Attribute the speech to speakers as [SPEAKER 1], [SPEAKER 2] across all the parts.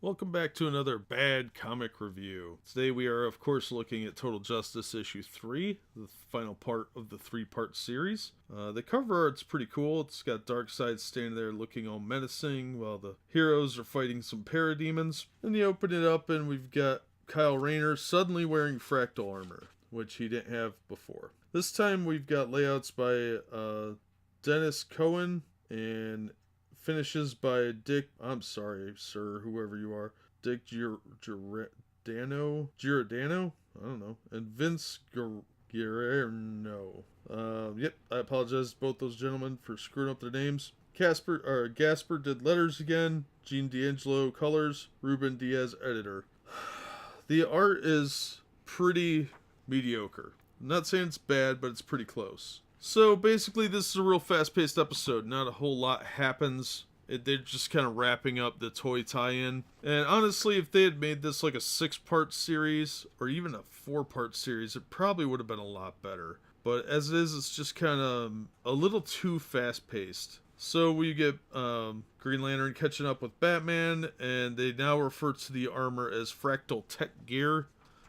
[SPEAKER 1] Welcome back to another bad comic review. Today we are, of course, looking at Total Justice issue 3, the final part of the three-part series. The cover art's pretty cool. It's got Darkseid standing there looking all menacing while the heroes are fighting some parademons. And you open it up and we've got Kyle Rayner suddenly wearing fractal armor, which he didn't have before. This time we've got layouts by Dennis Cohen and finishes by Dick, I'm sorry, sir, whoever you are, Dick Giordano? I don't know. And Vince Guerrero. Yep, I apologize to both those gentlemen for screwing up their names. Gasper did letters again. Gene D'Angelo colors. Ruben Diaz editor. The art is pretty mediocre. I'm not saying it's bad, but it's pretty close. So basically, this is a real fast-paced episode. Not a whole lot happens. They're just kind of wrapping up the toy tie-in. And honestly, if they had made this like a 6-part series, or even a 4-part series, it probably would have been a lot better. But as it is, it's just kind of a little too fast-paced. So we get Green Lantern catching up with Batman, and they now refer to the armor as Fractal Tech Gear,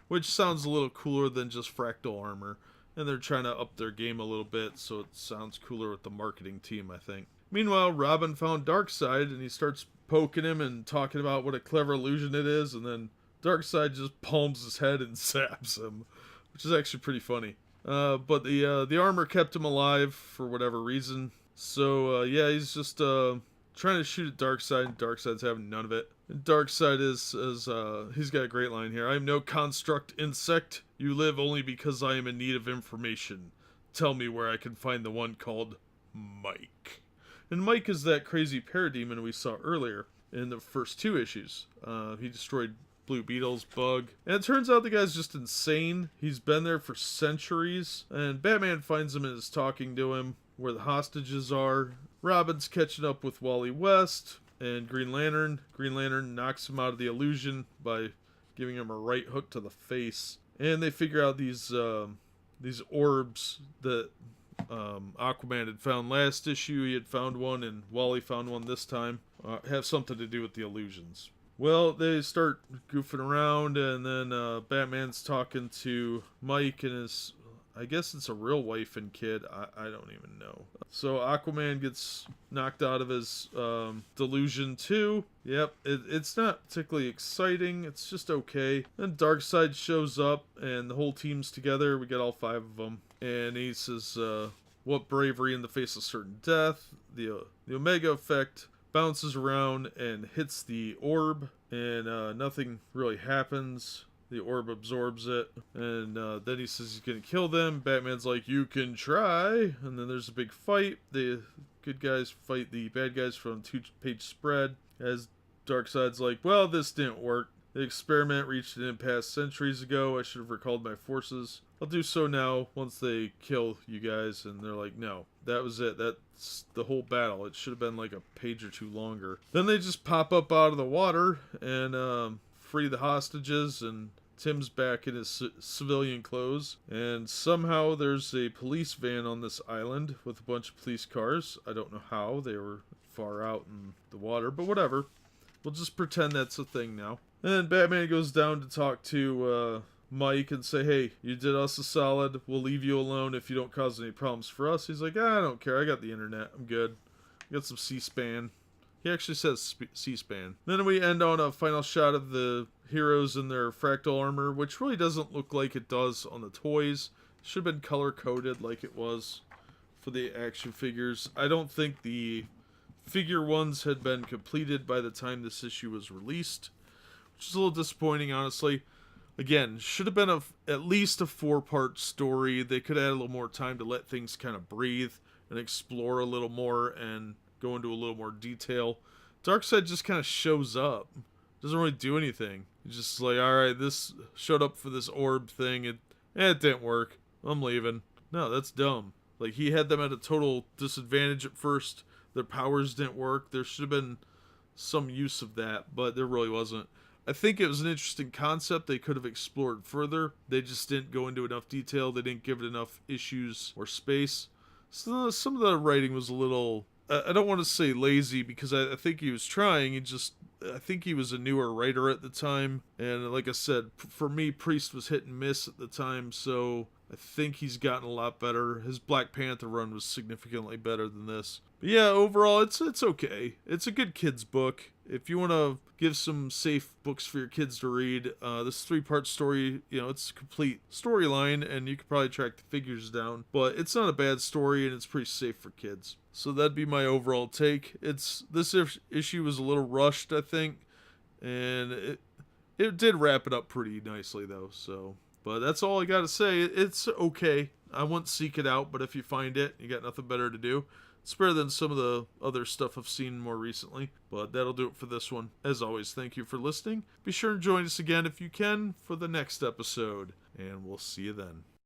[SPEAKER 1] which sounds a little cooler than just Fractal Armor. And they're trying to up their game a little bit, so it sounds cooler with the marketing team, I think. Meanwhile, Robin found Darkseid, and he starts poking him and talking about what a clever illusion it is, and then Darkseid just palms his head and zaps him, which is actually pretty funny. But the armor kept him alive for whatever reason. So, yeah, he's just trying to shoot at Darkseid, and Darkseid's having none of it. And Darkseid he's got a great line here. I am no construct insect. You live only because I am in need of information. Tell me where I can find the one called Mike. And Mike is that crazy parademon we saw earlier in the first 2 issues. He destroyed Blue Beetle's bug. And it turns out the guy's just insane. He's been there for centuries. And Batman finds him and is talking to him where the hostages are. Robin's catching up with Wally West and Green Lantern. Green Lantern knocks him out of the illusion by giving him a right hook to the face. And they figure out these orbs that Aquaman had found last issue. He had found one, and Wally found one this time. Have something to do with the illusions. Well, they start goofing around, and then Batman's talking to Mike and his, I guess it's a real wife and kid. I don't even know. So Aquaman gets knocked out of his delusion too. Yep, it's not particularly exciting. It's just okay. Then Darkseid shows up and the whole team's together. We got all 5 of them. And he says, what bravery in the face of certain death. The Omega effect bounces around and hits the orb. And nothing really happens. The orb absorbs it, and then he says he's gonna kill them. Batman's like, you can try, and then there's a big fight. The good guys fight the bad guys from a 2-page spread, as Darkseid's like, well, this didn't work. The experiment reached an impasse centuries ago. I should have recalled my forces. I'll do so now once they kill you guys. And they're like, no, that was it. That's the whole battle. It should have been like a page or 2 longer. Then they just pop up out of the water and free the hostages, and Tim's back in his civilian clothes, and somehow there's a police van on this island with a bunch of police cars. I don't know how, they were far out in the water, but whatever. We'll just pretend that's a thing now. And Batman goes down to talk to Mike and say, hey, you did us a solid. We'll leave you alone if you don't cause any problems for us. He's like, I don't care. I got the internet. I'm good. I got some C-SPAN. He actually says C-SPAN. Then we end on a final shot of the heroes in their fractal armor, which really doesn't look like it does on the toys. It should have been color-coded like it was for the action figures. I don't think the figure ones had been completed by the time this issue was released, which is a little disappointing, honestly. Again, should have been at least a 4-part story. They could have had a little more time to let things kind of breathe and explore a little more and go into a little more detail. Darkseid just kind of shows up. Doesn't really do anything. He's just like, alright, this showed up for this orb thing. It didn't work. I'm leaving. No, that's dumb. Like, he had them at a total disadvantage at first. Their powers didn't work. There should have been some use of that, but there really wasn't. I think it was an interesting concept they could have explored further. They just didn't go into enough detail. They didn't give it enough issues or space. So some of the writing was a little, I don't want to say lazy, because I think he was trying. He just, I think he was a newer writer at the time, and like I said, for me, Priest was hit and miss at the time, so I think he's gotten a lot better. His Black Panther run was significantly better than this. But yeah, overall, it's okay. It's a good kids book. If you want to give some safe books for your kids to read, this 3-part story, it's a complete storyline, and you could probably track the figures down. But it's not a bad story, and it's pretty safe for kids. So that'd be my overall take. This issue was a little rushed, I think, and it did wrap it up pretty nicely though. So, but that's all I gotta say. It's okay. I wouldn't seek it out, but if you find it, you got nothing better to do. It's better than some of the other stuff I've seen more recently. But that'll do it for this one. As always, thank you for listening. Be sure to join us again if you can for the next episode, and we'll see you then.